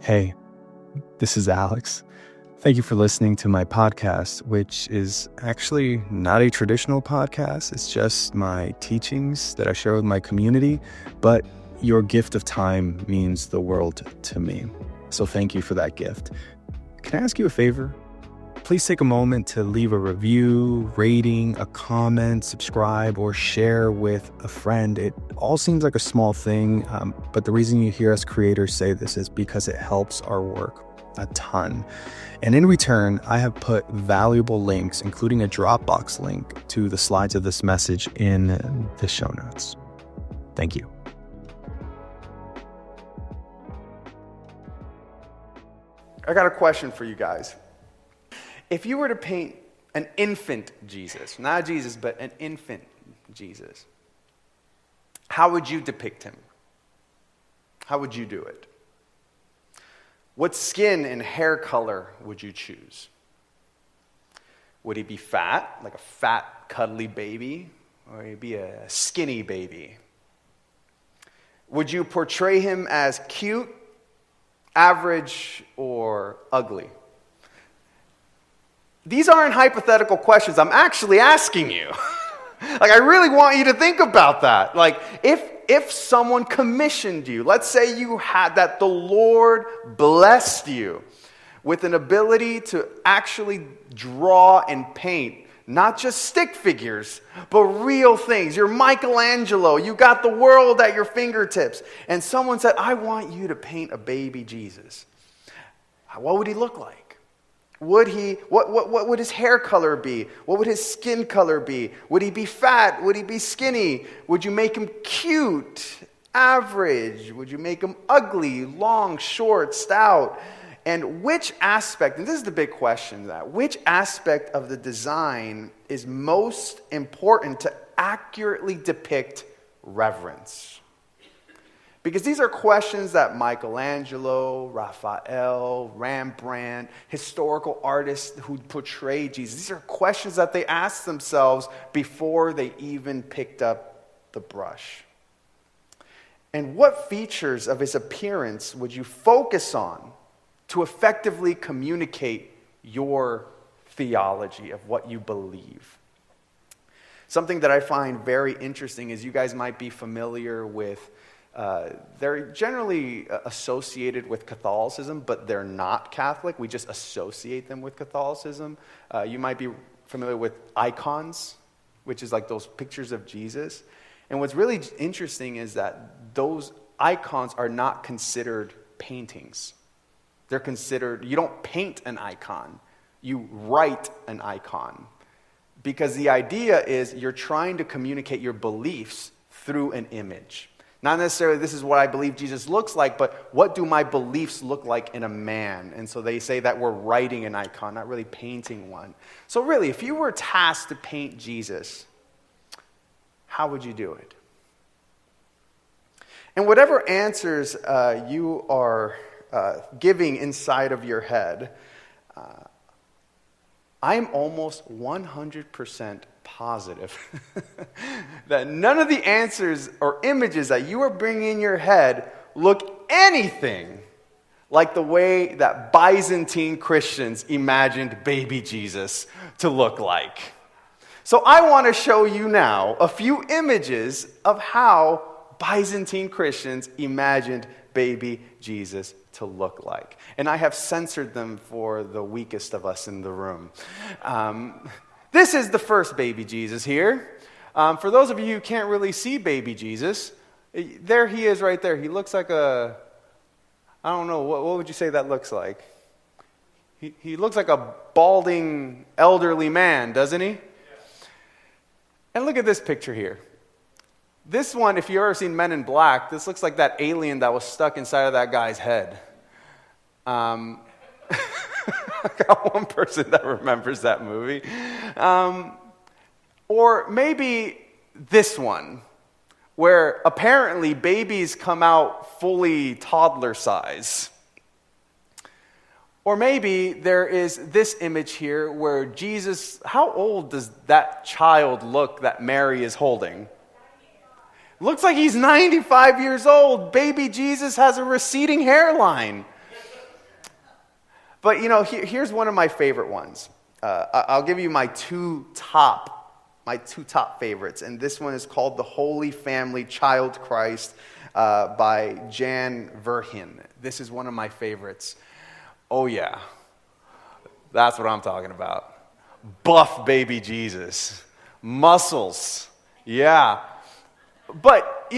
Hey, this is Alex. Thank you for listening to my podcast, which is actually not a traditional podcast. It's just my teachings that I share with my community, but your gift of time means the world to me. So thank you for that gift. Can I ask you a favor? Please take a moment to leave a review, rating, a comment, subscribe, or share with a friend. It all seems like a small thing, but the reason you hear us creators say this is because it helps our work a ton. And in return, I have put valuable links, including a Dropbox link to the slides of this message in the show notes. Thank you. I got a question for you guys. If you were to paint an infant Jesus, not Jesus, but an infant Jesus, how would you depict him? How would you do it? What skin and hair color would you choose? Would he be fat, like a fat, cuddly baby, or would he be a skinny baby? Would you portray him as cute, average, or ugly? These aren't hypothetical questions. I'm actually asking you. I really want you to think about that. If someone commissioned you, let's say you had that the Lord blessed you with an ability to actually draw and paint, not just stick figures, but real things. You're Michelangelo. You got the world at your fingertips. And someone said, I want you to paint a baby Jesus. What would he look like? What would his hair color be? What would his skin color be? Would he be fat? Would he be skinny? Would you make him cute, average? Would you make him ugly, long, short, stout? And which aspect, and this is the big question, which aspect of the design is most important to accurately depict reverence? Because these are questions that Michelangelo, Raphael, Rembrandt, historical artists who portrayed Jesus, these are questions that they asked themselves before they even picked up the brush. And what features of his appearance would you focus on to effectively communicate your theology of what you believe? Something that I find very interesting is you guys might be familiar with they're generally associated with Catholicism, but they're not Catholic. We just associate them with Catholicism. You might be familiar with icons, which is like those pictures of Jesus. And what's really interesting is that those icons are not considered paintings. They're considered, you don't paint an icon, you write an icon. Because the idea is you're trying to communicate your beliefs through an image. Not necessarily this is what I believe Jesus looks like, but what do my beliefs look like in a man? And so they say that we're writing an icon, not really painting one. So really, if you were tasked to paint Jesus, how would you do it? And whatever answers you are giving inside of your head, I'm almost 100% positive that none of the answers or images that you are bringing in your head look anything like the way that Byzantine Christians imagined baby Jesus to look like. So I want to show you now a few images of how Byzantine Christians imagined baby Jesus to look like. And I have censored them for the weakest of us in the room. This is the first baby Jesus here. For those of you who can't really see baby Jesus, there he is right there. He looks like I don't know, what would you say that looks like? He looks like a balding elderly man, doesn't he? Yes. And look at this picture here. This one, if you've ever seen Men in Black, this looks like that alien that was stuck inside of that guy's head. I got one person that remembers that movie. Or maybe this one, where apparently babies come out fully toddler size. Or maybe there is this image here where Jesus, how old does that child look that Mary is holding? Looks like he's 95 years old. Baby Jesus has a receding hairline. But, here's one of my favorite ones. I'll give you my two top favorites. And this one is called The Holy Family Child Christ by Jan Verhin. This is one of my favorites. Oh, yeah. That's what I'm talking about. Buff baby Jesus. Muscles. Yeah. But,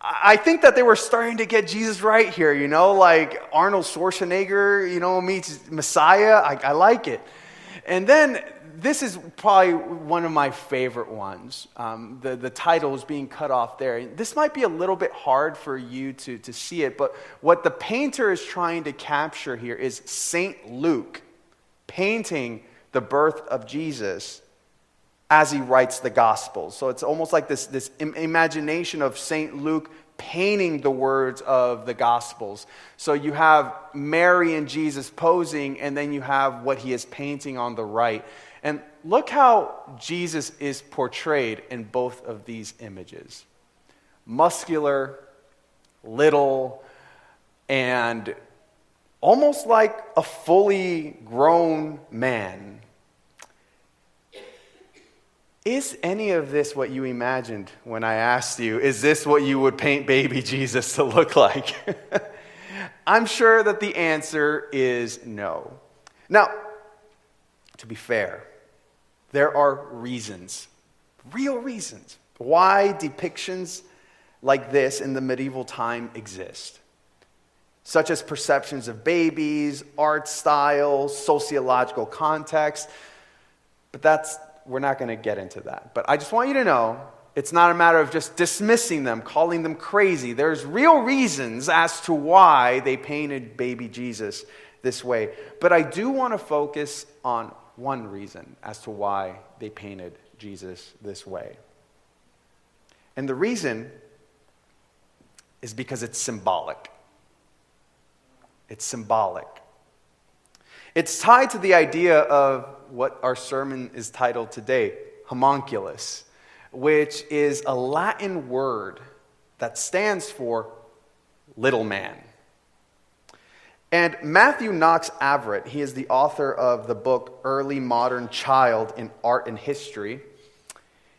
I think that they were starting to get Jesus right here, like Arnold Schwarzenegger, meets Messiah. I like it. And then this is probably one of my favorite ones. The title is being cut off there. This might be a little bit hard for you to see it, but what the painter is trying to capture here is St. Luke painting the birth of Jesus as he writes the Gospels. So it's almost like this imagination of St. Luke painting the words of the Gospels. So you have Mary and Jesus posing, and then you have what he is painting on the right. And look how Jesus is portrayed in both of these images. Muscular, little, and almost like a fully grown man. Is any of this what you imagined when I asked you, is this what you would paint baby Jesus to look like? I'm sure that the answer is no. Now, to be fair, there are reasons, real reasons, why depictions like this in the medieval time exist, such as perceptions of babies, art style, sociological context, but we're not going to get into that. But I just want you to know, it's not a matter of just dismissing them, calling them crazy. There's real reasons as to why they painted baby Jesus this way. But I do want to focus on one reason as to why they painted Jesus this way. And the reason is because it's symbolic. It's symbolic. It's tied to the idea of what our sermon is titled today, Homunculus, which is a Latin word that stands for little man. And Matthew Knox Everett, he is the author of the book Early Modern Child in Art and History.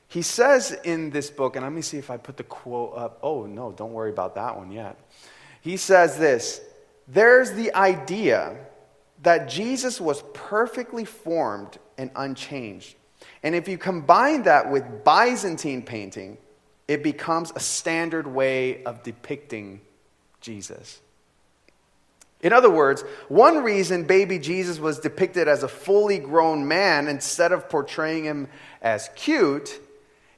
He says in this book, and let me see if I put the quote up. Oh, no, don't worry about that one yet. He says this: there's the idea that Jesus was perfectly formed and unchanged. And if you combine that with Byzantine painting, it becomes a standard way of depicting Jesus. In other words, one reason baby Jesus was depicted as a fully grown man instead of portraying him as cute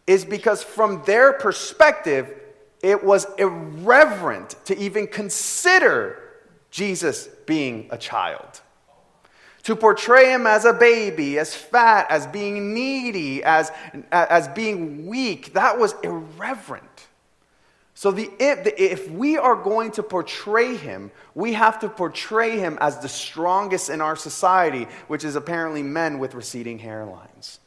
is because from their perspective, it was irreverent to even consider Jesus being a child. To portray him as a baby, as fat, as being needy, as being weak, that was irreverent. So if we are going to portray him, we have to portray him as the strongest in our society, which is apparently men with receding hairlines.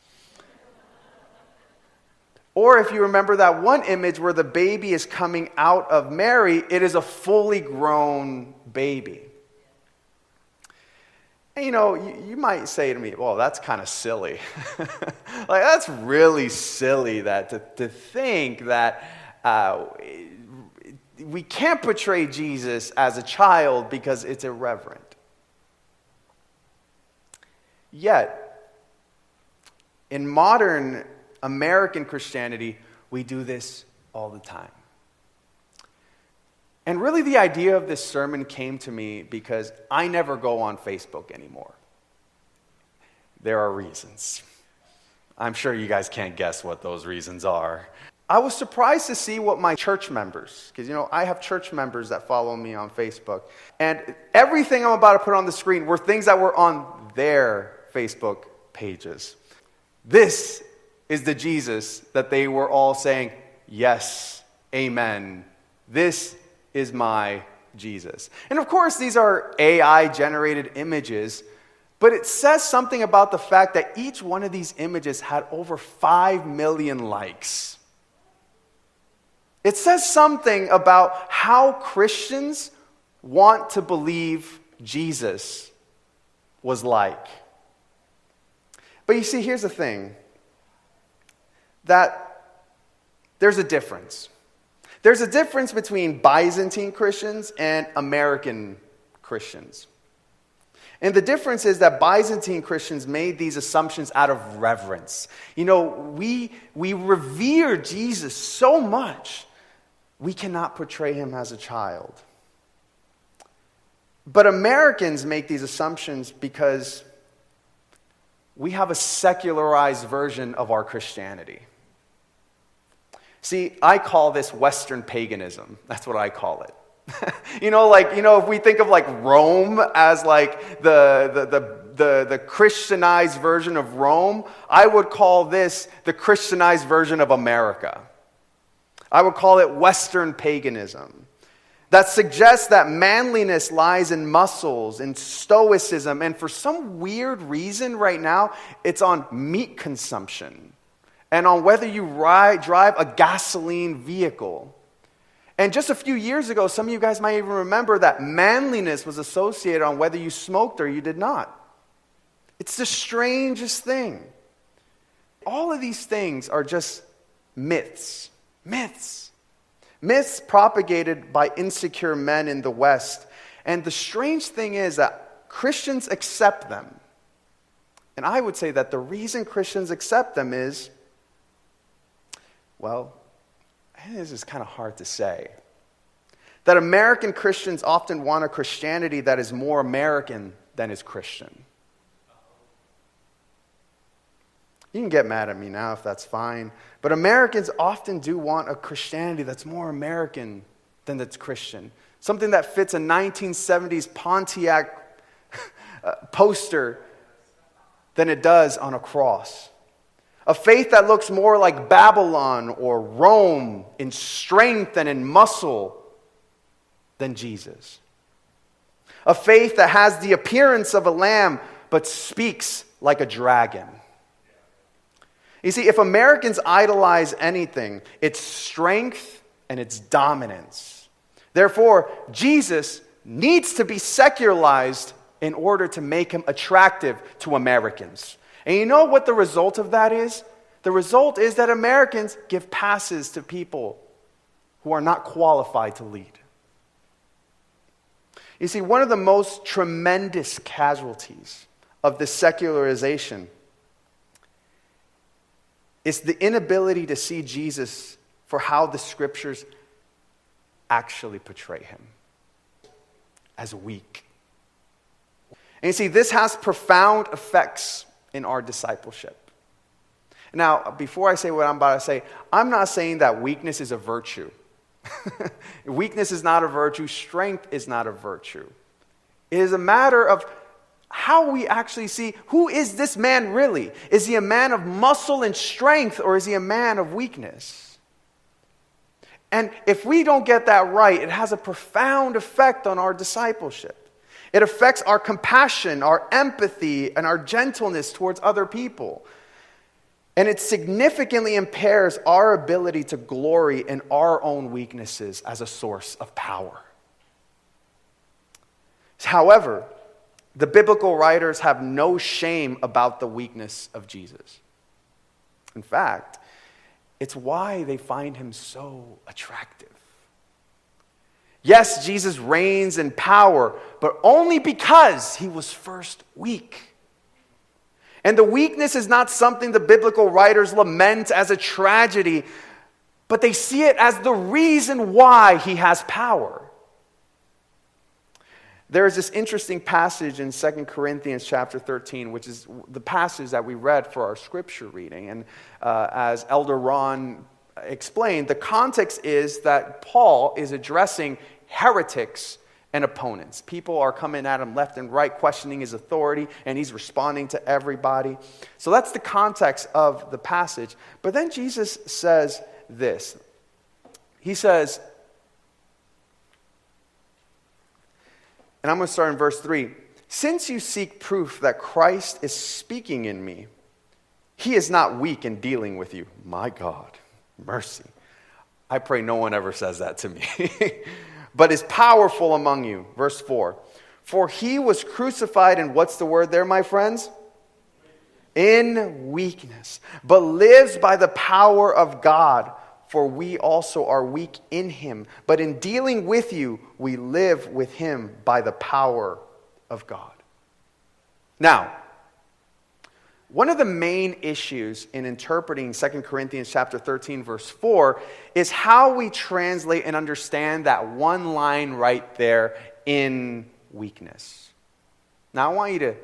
Or if you remember that one image where the baby is coming out of Mary, it is a fully grown baby. And you might say to me, well, that's kind of silly. That's really silly that to think that we can't portray Jesus as a child because it's irreverent. Yet, in modern American Christianity, we do this all the time. And really the idea of this sermon came to me because I never go on Facebook anymore. There are reasons. I'm sure you guys can't guess what those reasons are. I was surprised to see what my church members, because I have church members that follow me on Facebook, and everything I'm about to put on the screen were things that were on their Facebook pages. This is the Jesus that they were all saying, yes, amen. This is my Jesus. And of course, these are AI-generated images, but it says something about the fact that each one of these images had over 5 million likes. It says something about how Christians want to believe Jesus was like. But you see, here's the thing, that there's a difference. There's a difference between Byzantine Christians and American Christians. And the difference is that Byzantine Christians made these assumptions out of reverence. You know, we revere Jesus so much, we cannot portray him as a child. But Americans make these assumptions because we have a secularized version of our Christianity. See, I call this Western paganism. That's what I call it. If we think of like Rome as like the Christianized version of Rome, I would call this the Christianized version of America. I would call it Western paganism. That suggests that manliness lies in muscles, in stoicism, and for some weird reason right now, it's on meat consumption and on whether you drive a gasoline vehicle. And just a few years ago, some of you guys might even remember that manliness was associated on whether you smoked or you did not. It's the strangest thing. All of these things are just myths. Myths propagated by insecure men in the West. And the strange thing is that Christians accept them. And I would say that the reason Christians accept them is, well, this is kind of hard to say. That American Christians often want a Christianity that is more American than is Christian. You can get mad at me now if that's fine. But Americans often do want a Christianity that's more American than that's Christian. Something that fits a 1970s Pontiac poster than it does on a cross. A faith that looks more like Babylon or Rome in strength and in muscle than Jesus. A faith that has the appearance of a lamb but speaks like a dragon. You see, if Americans idolize anything, it's strength and it's dominance. Therefore, Jesus needs to be secularized in order to make him attractive to Americans. And you know what the result of that is? The result is that Americans give passes to people who are not qualified to lead. You see, one of the most tremendous casualties of this secularization is the inability to see Jesus for how the scriptures actually portray him, as weak. And you see, this has profound effects in our discipleship. Now, before I say what I'm about to say, I'm not saying that weakness is a virtue. Weakness is not a virtue. Strength is not a virtue. It is a matter of how we actually see, who is this man really? Is he a man of muscle and strength, or is he a man of weakness? And if we don't get that right, it has a profound effect on our discipleship. It affects our compassion, our empathy, and our gentleness towards other people. And it significantly impairs our ability to glory in our own weaknesses as a source of power. However, the biblical writers have no shame about the weakness of Jesus. In fact, it's why they find him so attractive. Yes, Jesus reigns in power, but only because he was first weak. And the weakness is not something the biblical writers lament as a tragedy, but they see it as the reason why he has power. There is this interesting passage in 2 Corinthians chapter 13, which is the passage that we read for our scripture reading. And as Elder Ron explained, the context is that Paul is addressing heretics and opponents. People are coming at him left and right, questioning his authority, and he's responding to everybody. So that's the context of the passage. But then Jesus says this. He says, and I'm going to start in verse 3. Since you seek proof that Christ is speaking in me, he is not weak in dealing with you. My God, mercy. I pray no one ever says that to me. But is powerful among you. Verse 4. For he was crucified in, what's the word there, my friends? In weakness, but lives by the power of God. For we also are weak in him. But in dealing with you, we live with him by the power of God. Now, one of the main issues in interpreting 2 Corinthians chapter 13, verse 4, is how we translate and understand that one line right there, in weakness. Now, I want you to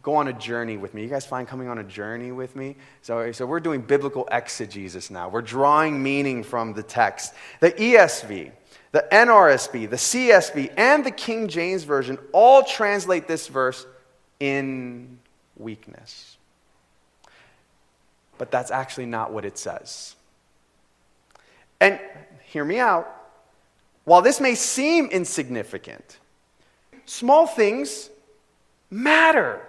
go on a journey with me. You guys find coming on a journey with me? So we're doing biblical exegesis now. We're drawing meaning from the text. The ESV, the NRSV, the CSV, and the King James Version all translate this verse in weakness. But that's actually not what it says. And hear me out. While this may seem insignificant, small things matter.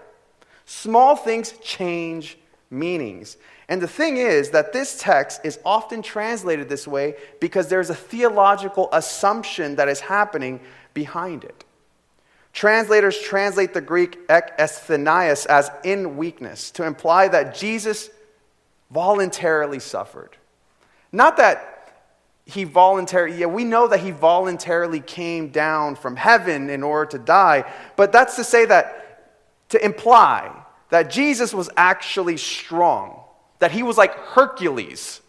Small things change meanings. And the thing is that this text is often translated this way because there's a theological assumption that is happening behind it. Translators translate the Greek ekasthenias as in weakness to imply that Jesus voluntarily suffered. Not that he voluntarily, we know that he voluntarily came down from heaven in order to die, but that's to say that, to imply that Jesus was actually strong, that he was like Hercules,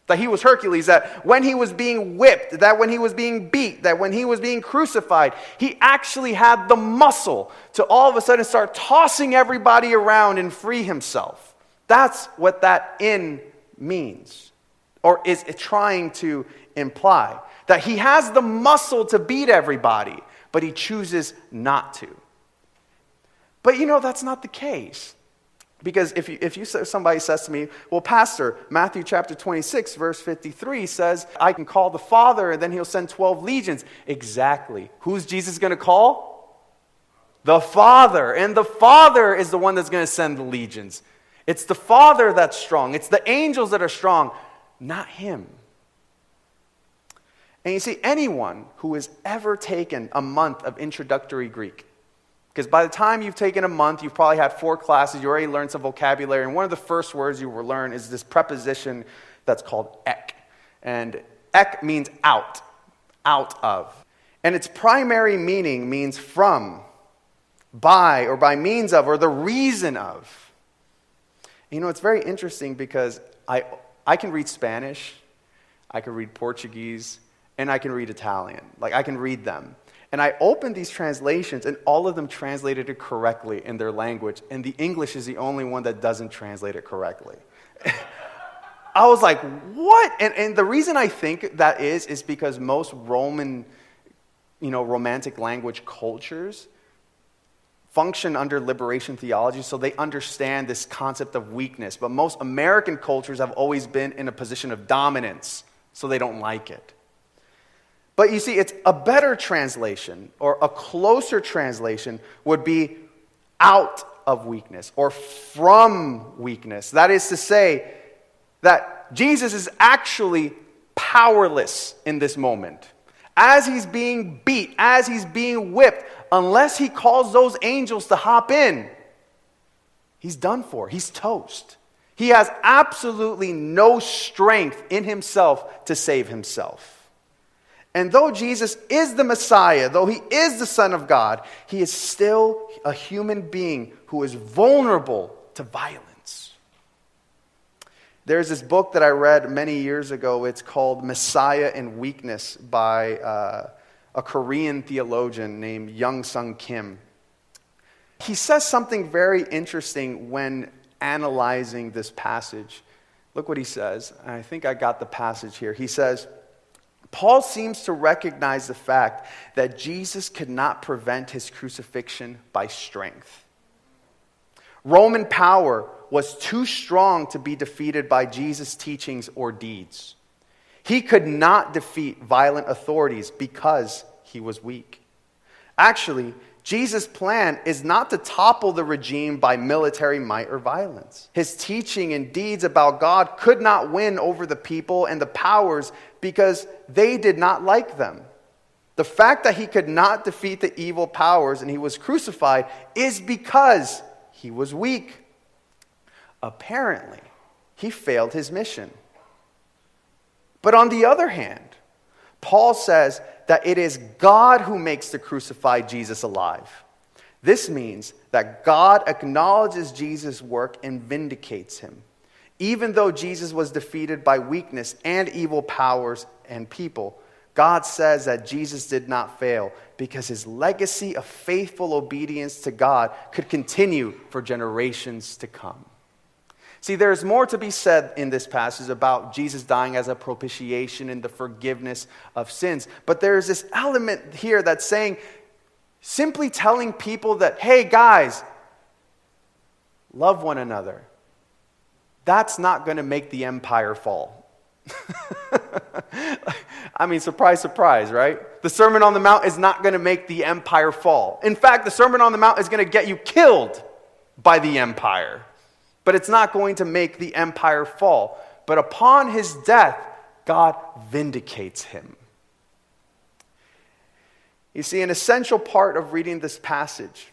that when he was being whipped, that when he was being beat, that when he was being crucified, he actually had the muscle to all of a sudden start tossing everybody around and free himself. That's what that in means, or is trying to imply. That he has the muscle to beat everybody, but he chooses not to. But that's not the case. Because if somebody says to me, well, Pastor, Matthew chapter 26, verse 53 says, I can call the Father and then he'll send 12 legions. Exactly. Who's Jesus going to call? The Father. And the Father is the one that's going to send the legions. It's the Father that's strong. It's the angels that are strong, not him. And you see, anyone who has ever taken a month of introductory Greek, because by the time you've taken a month, you've probably had 4 classes, you already learned some vocabulary, and one of the first words you will learn is this preposition that's called ek. And ek means out of. And its primary meaning means from, by, or by means of, or the reason of. It's very interesting because I can read Spanish, I can read Portuguese, and I can read Italian. I can read them. And I opened these translations, and all of them translated it correctly in their language, and the English is the only one that doesn't translate it correctly. I was like, what? And the reason I think that is because most Roman, romantic language cultures function under liberation theology, so they understand this concept of weakness. But most American cultures have always been in a position of dominance, so they don't like it. But you see, it's a better translation, or a closer translation, would be out of weakness, or from weakness. That is to say, that Jesus is actually powerless in this moment. As he's being beat, as he's being whipped, unless he calls those angels to hop in, he's done for. He's toast. He has absolutely no strength in himself to save himself. And though Jesus is the Messiah, though he is the Son of God, he is still a human being who is vulnerable to violence. There's this book that I read many years ago. It's called Messiah in Weakness by a Korean theologian named Young-Sung Kim. He says something very interesting when analyzing this passage. Look what he says. I think I got the passage here. He says, Paul seems to recognize the fact that Jesus could not prevent his crucifixion by strength. Roman power was too strong to be defeated by Jesus' teachings or deeds. He could not defeat violent authorities because he was weak. Actually, Jesus' plan is not to topple the regime by military might or violence. His teaching and deeds about God could not win over the people and the powers because they did not like them. The fact that he could not defeat the evil powers and he was crucified is because he was weak. Apparently, he failed his mission. But on the other hand, Paul says that it is God who makes the crucified Jesus alive. This means that God acknowledges Jesus' work and vindicates him. Even though Jesus was defeated by weakness and evil powers and people, God says that Jesus did not fail because his legacy of faithful obedience to God could continue for generations to come. See, there's more to be said in this passage about Jesus dying as a propitiation and the forgiveness of sins. But there's this element here that's saying, simply telling people that, hey guys, love one another. That's not going to make the empire fall. I mean, surprise, surprise, right? The Sermon on the Mount is not going to make the empire fall. In fact, the Sermon on the Mount is going to get you killed by the empire. But it's not going to make the empire fall. But upon his death, God vindicates him. You see, an essential part of reading this passage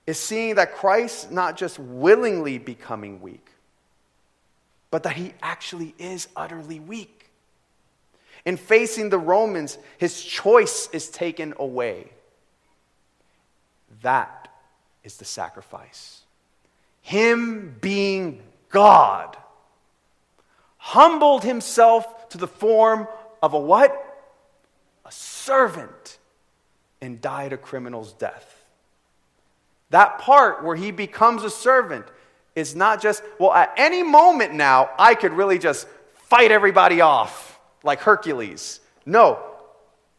is seeing that Christ not just willingly becoming weak, but that he actually is utterly weak. In facing the Romans, his choice is taken away. That is the sacrifice. Him being God humbled himself to the form of a what? A servant, and died a criminal's death. That part where he becomes a servant is not just, well, at any moment now, I could really just fight everybody off like Hercules. No,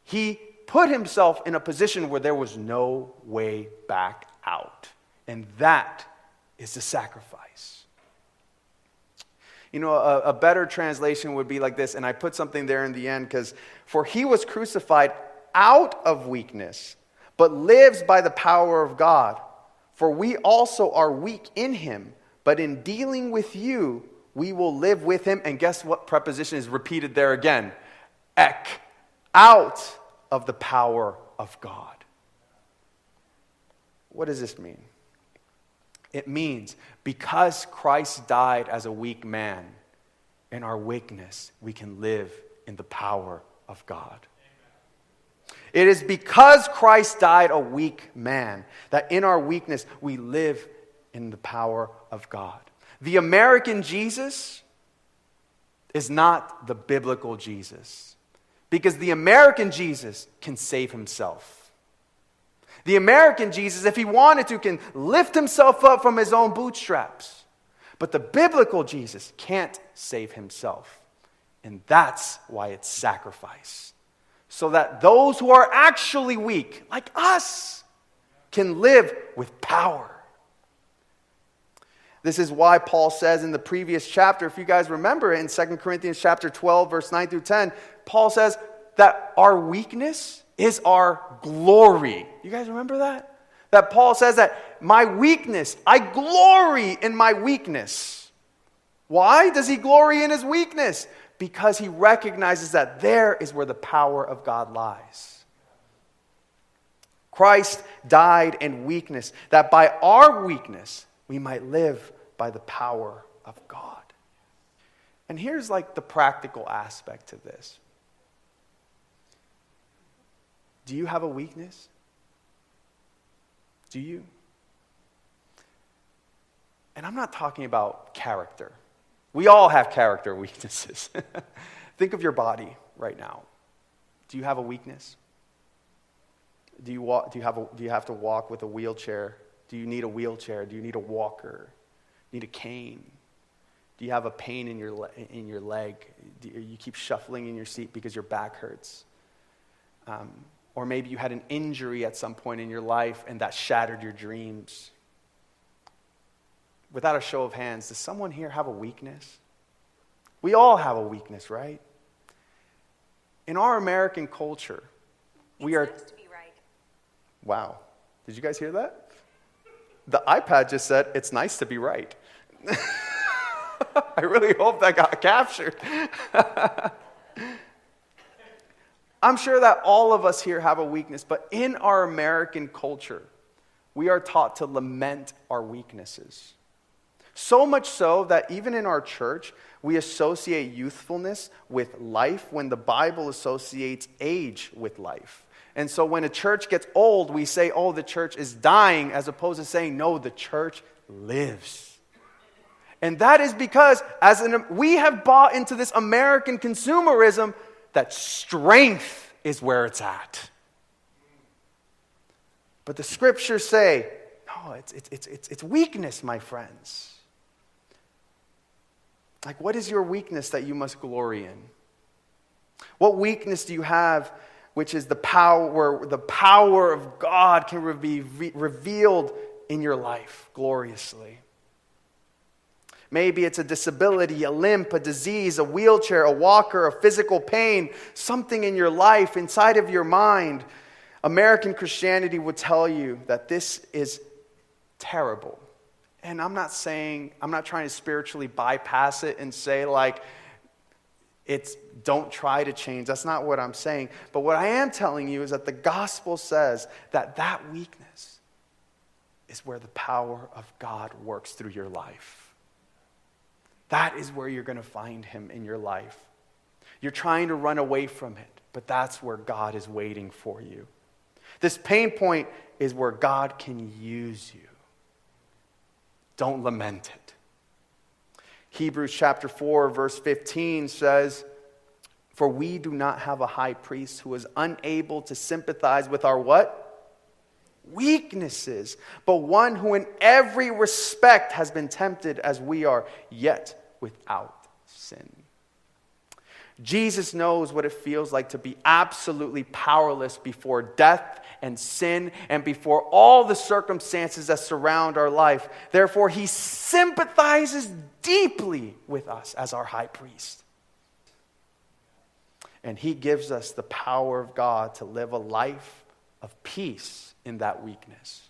he put himself in a position where there was no way back out. And that is the sacrifice. You know, a better translation would be like this, and I put something there in the end, because for he was crucified out of weakness, but lives by the power of God. For we also are weak in him, but in dealing with you, we will live with him. And guess what preposition is repeated there again? Ek, out of the power of God. What does this mean? It means because Christ died as a weak man, in our weakness, we can live in the power of God. It is because Christ died a weak man that in our weakness we live in the power of God. The American Jesus is not the biblical Jesus, because the American Jesus can save himself. The American Jesus, if he wanted to, can lift himself up from his own bootstraps. But the biblical Jesus can't save himself. And that's why it's sacrifice. So that those who are actually weak, like us, can live with power. This is why Paul says in the previous chapter, if you guys remember in 2 Corinthians chapter 12, verse 9 through 10, Paul says that our weakness is our glory. You guys remember that? That Paul says that my weakness, I glory in my weakness. Why does he glory in his weakness? Because he recognizes that there is where the power of God lies. Christ died in weakness, that by our weakness, we might live by the power of God. And here's like the practical aspect to this. Do you have a weakness? Do you? And I'm not talking about character. We all have character weaknesses. Think of your body right now. Do you have a weakness? Do you have to walk with a wheelchair? Do you need a wheelchair? Do you need a walker? Need a cane? Do you have a pain in your leg? Do you keep shuffling in your seat because your back hurts? Or maybe you had an injury at some point in your life and that shattered your dreams. Without a show of hands, does someone here have a weakness? We all have a weakness, right? In our American culture, we are... It's nice to be right. Wow. Did you guys hear that? The iPad just said, it's nice to be right. I really hope that got captured. I'm sure that all of us here have a weakness, but in our American culture, we are taught to lament our weaknesses. So much so that even in our church, we associate youthfulness with life when the Bible associates age with life. And so when a church gets old, we say, oh, the church is dying, as opposed to saying, no, the church lives. And that is because we have bought into this American consumerism that strength is where it's at. But the scriptures say, no, it's weakness, my friends. Like, what is your weakness that you must glory in? What weakness do you have, which is the power, where the power of God can be revealed in your life gloriously? Maybe it's a disability, a limp, a disease, a wheelchair, a walker, a physical pain, something in your life, inside of your mind. American Christianity would tell you that this is terrible. And I'm not trying to spiritually bypass it and say like, don't try to change. That's not what I'm saying. But what I am telling you is that the gospel says that weakness is where the power of God works through your life. That is where you're going to find him in your life. You're trying to run away from it, but that's where God is waiting for you. This pain point is where God can use you. Don't lament it. Hebrews chapter 4, verse 15 says, "For we do not have a high priest who is unable to sympathize with our" what? Weaknesses, but one who in every respect has been tempted as we are, yet without sin. Jesus knows what it feels like to be absolutely powerless before death and sin and before all the circumstances that surround our life. Therefore, he sympathizes deeply with us as our high priest. And he gives us the power of God to live a life of peace in that weakness.